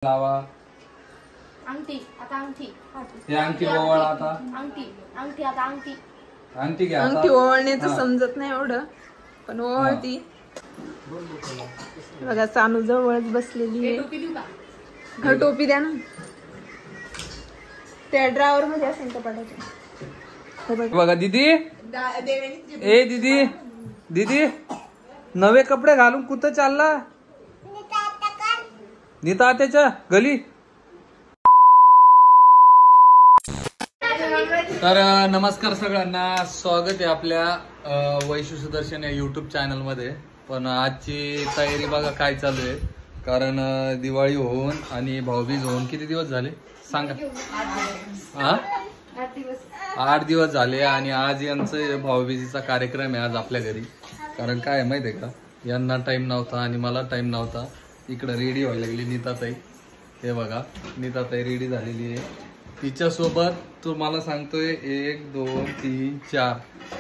लावा अंगठी आता अंगठी हे अंगठी ओवाळ आता अंगठी अंगठी आता अंगठी अंगठी घ्या अंगठी ओवाळण्याचं समजत नाही एवढं पण ओवाळती बघा सानू जवळच बसलेली आहे. टोपी देऊ का? हा टोपी द्या ना त्या ड्रावर मध्ये असेल तर पाठायचं. बघा दीदी ए दीदी दीदी नवे कपडे घालून कुठं चालला नीता आत्याच्या गली. तर नमस्कार सगळ्यांना, स्वागत आहे आपल्या वैशू सुदर्शन या युट्यूब चॅनल मध्ये. पण आजची तयारी बघा काय चालू आहे, कारण दिवाळी होऊन आणि भाऊबीज होऊन किती दिवस झाले सांगा. 8 दिवस झाले आणि आज यांचं भाऊबीजीचा कार्यक्रम आहे आज आपल्या घरी. कारण काय माहितीये का, यांना टाइम नव्हता आणि मला टाइम नव्हता. इकडं रेडी व्हायला लागली नीताताई. हे बघा नीताताई रेडी झालेली आहे. तिच्यासोबत तुम्हाला सांगतोय 1 2 3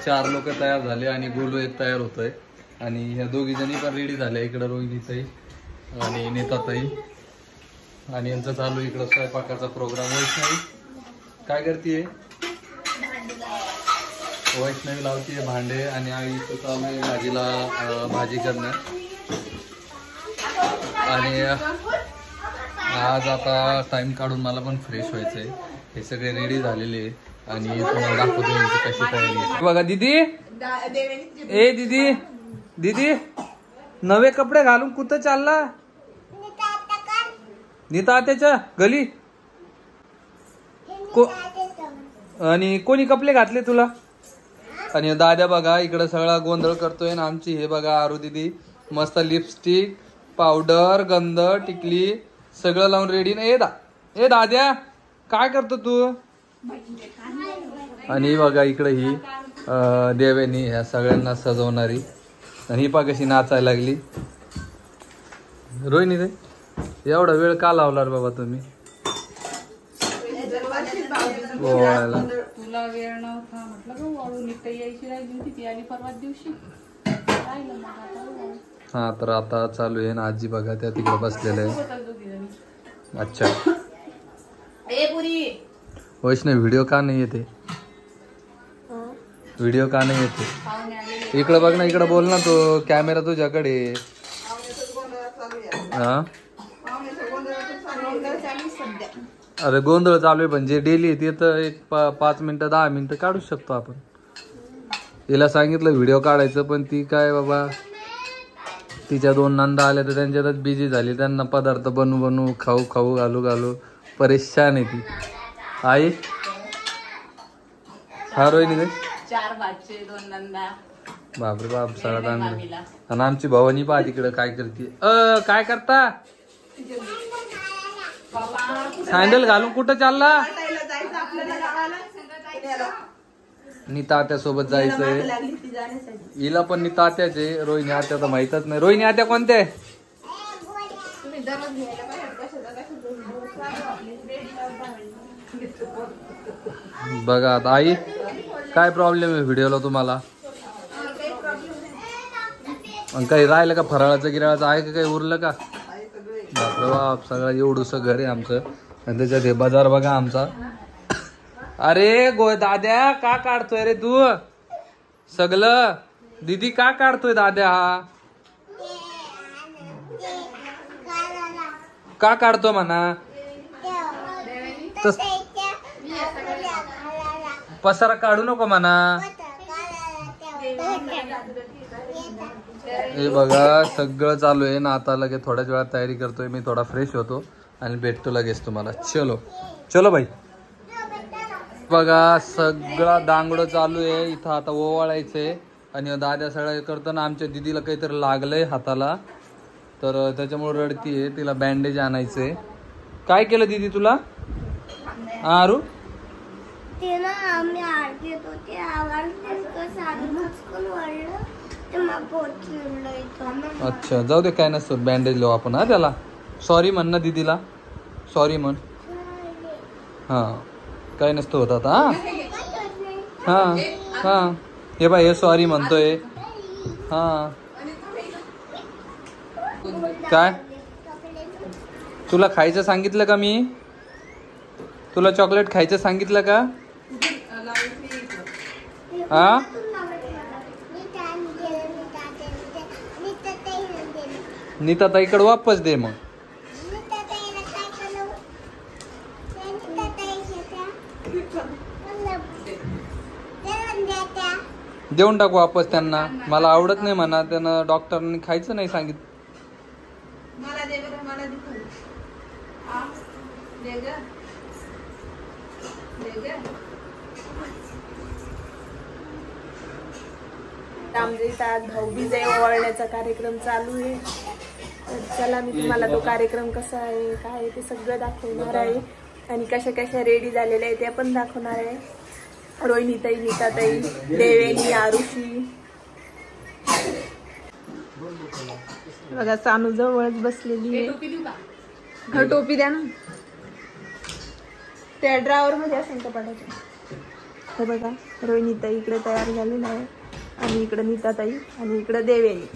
4 लोक तयार झाले आणि गोलू एक तयार होतोय आणि ह्या दोघी जणी पण रेडी झाल्या. इकडं रोहिणीताई आणि नीताताई आणि यांचं चालू इकडं स्वयंपाकाचा प्रोग्राम. वैष्णवी काय करतीये? वैष्णवी लावतीये भांडे आणि आई चालू आहे भाजीला भाजी करणं. आणि आज आता टाइम काढून मला पण फ्रेश व्हायचंय. हे सगळे रेडी झालेले आणि तुम्हाला दाखवतो यांची कशी तयारी आहे. बघा दीदी ए दीदी दीदी नवे कपडे घालून कुठं चालला नीता आत्याच्या गली. आणि कोणी कपडे घातले तुला? आणि दादा बघा इकडं सगळा गोंधळ करतोय ना. आमची हे बघा आरू दीदी मस्त लिपस्टिक पावडर गंध टिकली सगळं लावून रेडी ना. ए दाद्या काय करतो तू? आणि बघा इकडे ही देवेनी ह्या सगळ्यांना सजवणारी. आणि ही पा कशी नाचायला लागली. रोहिणी रे एवढा वेळ का लावला रे बाबा तुम्ही ओवाळायला? तुला वेळ नव्हता म्हटलं वाळू निघता यायची राहिली होती ती आली परवा दिवशी. हा तर आता चालू आहे ना. आजी बघा त्या तिकडे बसलेल्या आहे. अच्छा वैष्णव व्हिडिओ का नाही येते? व्हिडिओ का नाही येते? इकडे बघ ना, इकडे बोल ना. तो कॅमेरा तुझ्याकडे. हा अरे गोंधळ चालू आहे म्हणजे डेली ते तर एक 5 मिनिटं 10 मिनिटं काढू शकतो आपण. तिला सांगितलं व्हिडिओ काढायचं पण ती काय बाबा तिच्या 2 नंदा आल्या तर त्यांच्यातच बिझी झाली. त्यांना पदार्थ बनवू खाऊ घालू परेशान आहे ती. आई हा रोहिणी 4 भाचे 2 नंदा. बापरे बाप सगळा चांगलं. आणि आमची भवानी पहा तिकडं काय करते. काय करता? सँडल घालून कुठं चालला? नीता आत्या सोबत जायचंय. हिला पण नीता आत्याचे. रोहिणी आत्या तर माहितच नाही. रोहिणी आत्या कोणते? बघा आता आई काय प्रॉब्लेम आहे व्हिडिओला तुम्हाला? काही राहिलं का फराळाचं गिराळाचं आहे का? काही उरलं का? बापरे बाप सगळं एवढंसं घर आहे आमचं आणि त्याच्यात हे बाजार बघा आमचा. अरे दाद्या का काढतोय रे तू सगळं? दीदी का काढतोय दाद्या? हा का काढतो म्हणा? पसारा काढू नको म्हणा. हे बघा सगळं चालू आहे ना. आता लगेच थोड्याच वेळात तयारी करतोय मी. थोडा फ्रेश होतो आणि भेटतो लगेच तुम्हाला. चलो भाई. बघा सगळा दांगडो चालू आहे इथं. आता ओवाळायचंय आणि दाद्या सगळं करताना आमच्या दिदीला काहीतरी लागलंय हाताला तर त्याच्यामुळे रडतीये. तिला बँडेज आणायचंय. काय केलं दीदी तुला? आरू अच्छा जाऊ दे काय नसतं. बँडेज लावू आपण. हा त्याला सॉरी म्हण ना दीदीला. सॉरी म्हण. हा काय नसतं होत आता. हा हा हे बाय हे सॉरी म्हणतोय. हा काय तुला खायचं सांगितलं का मी? तुला चॉकलेट खायचं सांगितलं का? हा नीता ताईकडे वापस दे मग. देऊन टाकू वापस त्यांना. मला आवडत नाही म्हणा, त्यानं डॉक्टरांनी खायचं नाही सांगितलं. मला दे बरं, मला दे. दे ग, दे ग. आमच्या इथं आज भाऊबीज आहे, ओवाळण्याचा कार्यक्रम चालू आहे. तर चला मी तुम्हाला तो कार्यक्रम कसा आहे काय आहे ते सगळं दाखवणार आहे आणि कशा कशा रेडी झालेल्या आहे त्या पण दाखवणार आहे. रोहिणीताई, नीताताई, देवेनी, आरुषी बघा सानू जवळच बसलेली आहे. हा टोपी द्या ना, त्या ड्रावर मध्ये असेल का पाठायचं. हे बघा रोहिणीताई इकडे तयार झालेला आहे आणि इकडे नीताताई आणि इकडे देवेनी.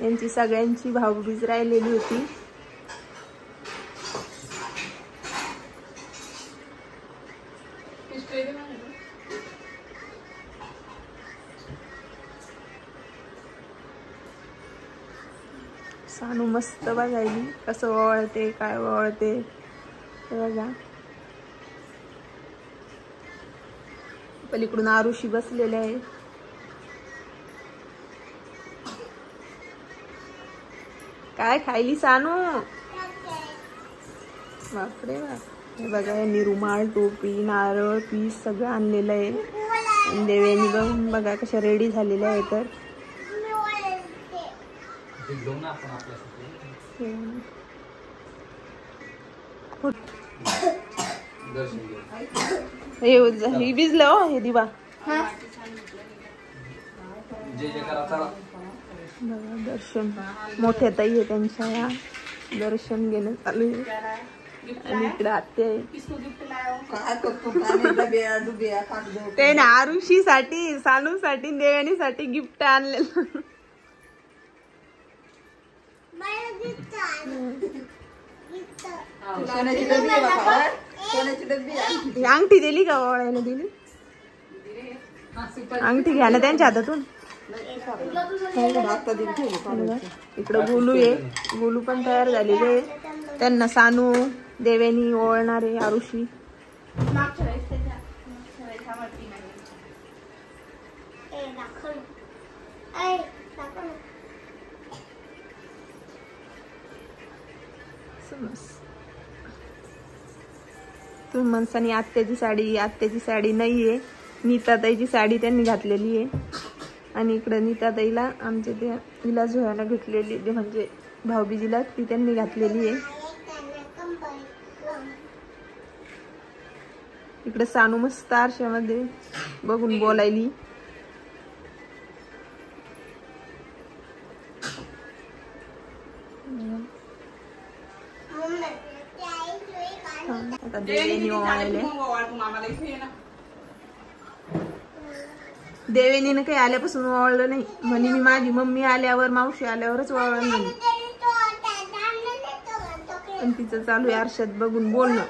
यांची सगळ्यांची भाऊबीज राहिलेली होती. सानू मस्त बघायली कसं ओवाळते काय ओवाळते बघा. पलीकडून आरुषी बसलेले आहे. काय खायली सानू? बापरे बाप. हे बघा यांनी रुमाल, टोपी, नारळ, पीस सगळं आणलेलं आहे. आणि देवेनी बघून बघा कशा रेडी झालेल्या आहे. तर हे भिजलं हो हे दिवा. बघा दर्शन मोठ्या ताई आहे त्यांच्या या दर्शन घेणं चालू आहे. आणि इकडे आत्या आहे. ते ना आरुषी साठी, सानू साठी, देवानी साठी गिफ्ट आणलेलं. अंगठी दिली का ओळायला दिली? अंगठी घ्या ना त्यांच्या हातातून. इकडं गोलू आहे, गोलू पण तयार झालेले आहे. त्यांना सानू, देवेनी ओळणार आहे. आरुषी तुम्ही म्हणसानी आत्याची साडी नाहीये. नीताताईची साडी त्यांनी घातलेली आहे. आणि इकडे नीताताईला आमच्या त्या हिला झोयाला घेतलेली म्हणजे भाऊबीजीला ती त्यांनी घातलेली आहे. इकडे सानू मस्त आरशामध्ये बघून बोलायली. आता देवेनी ओवाळले. देवेनीनं काही आल्यापासून ओवाळलं नाही म्हणे. मी माझी मम्मी आल्यावर, मावशी आल्यावरच ओवाळलं म्हणे. पण तिचं चालू आहे आरशात बघून बोलणं.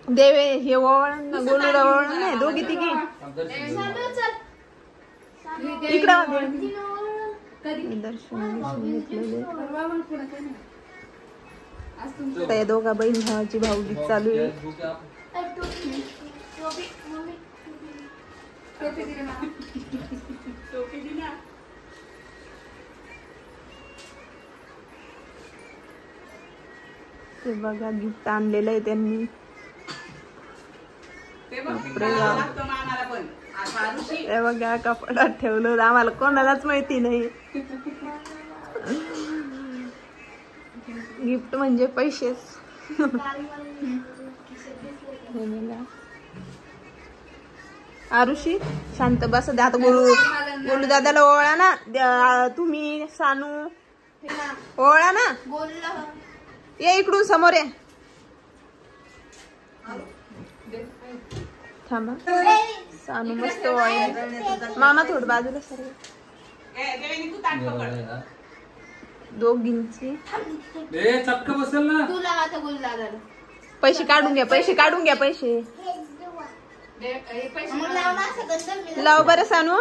देवे हे ओवाळण ना, गोलूला ओवाळण नाही. दोघी तिघी इकडं दर्शन घेतलेले. त्या दोघा बहीण भावाची भाऊबीज चालू आहे. ते बघा गिफ्ट आणलेलं आहे त्यांनी. हे बघा कपाटात ठेवलं, आम्हाला कोणालाच माहिती नाही. गिफ्ट म्हणजे पैसेच. आरुषी शांत बस. आता गोलू दादाला ओळा ना. तुम्ही सानू ओळा ना. ये इकडून समोर ये. थांबा सानू मस्त वाळली. मामा थोडं बाजूला सर. दोघींची चटका बसेल ना. तुला आता बोल दादाला पैसे काढून घ्या, पैसे काढून घ्या, पैसे लाव बरं सानू.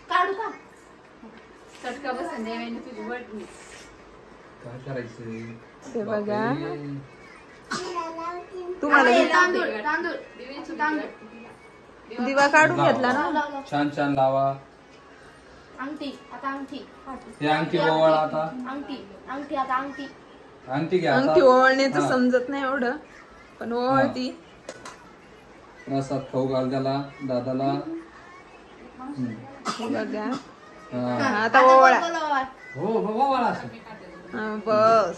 काढू का चटका बसन देवाने तुझी बटणी. काय करायचं ते बघा तुम्हाला तांदूळ तांदूळ दिव्याची तांदूळ दिवा काढून घेतला ना. छान छान लावा. अंगठी आता अंगठी हे अंगठी ओवाळा आता. अंगठी अंगठी आता अंगठी अंगठी घ्या आता. अंगठी ओवाळण्याचं समजत नाही एवढं पण ओवाळती. रसात खाऊ घाल त्याला दादाला. बघा हा. आता ओवाळा. हो ओवाळा. बस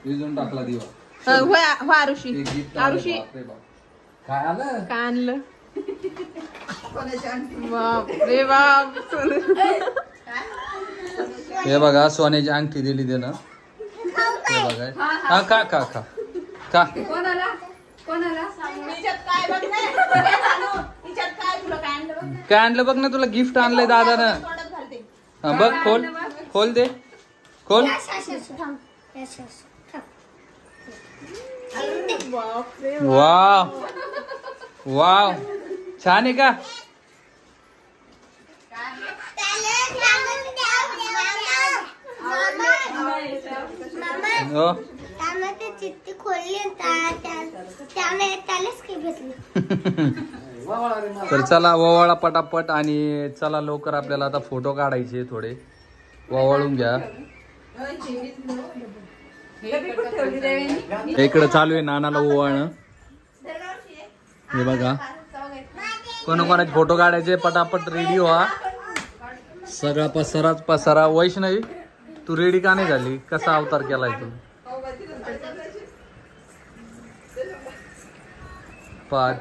विजून टाकला दिवा. हो आरुषी. ते गिफ्ट आरुषी काय आलं. काय आणलं. बाप रे बाप. हे बघा सोन्याची अंगठी दिली दे ना. हे बघा हा का का का का कोणाला कोणाला काय आणलं बघ ना. तुला गिफ्ट आणलंय दादानं. हा बघ खोल खोल दे खोल. वाव वाव छान आहे का. हो चिठ्ठी खोलली त्यालाच काही भेटली. तर चला ओवाळा पटापट. आणि चला लवकर आपल्याला आता फोटो काढायचे थोडे. ओवाळून घ्या. इकडे चालू आहे नानाला ओवाळणं. हे बघा कोणाकोणाचे फोटो काढायचे पटापट रेडी व्हा. सगळा पसाराच पसारा. वैष्णवी तू रेडी का नाही झाली. कसा अवतार केलाय तू.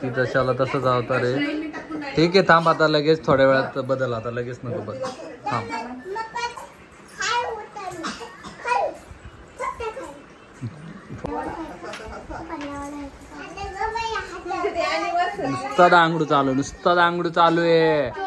ती तशाला तसंच अवतार आहे. ठीक आहे थांब आता लगेच थोड्या वेळात बदल. आता लगेच नको बदल थांब. नुसता दांगडू चालू आहे.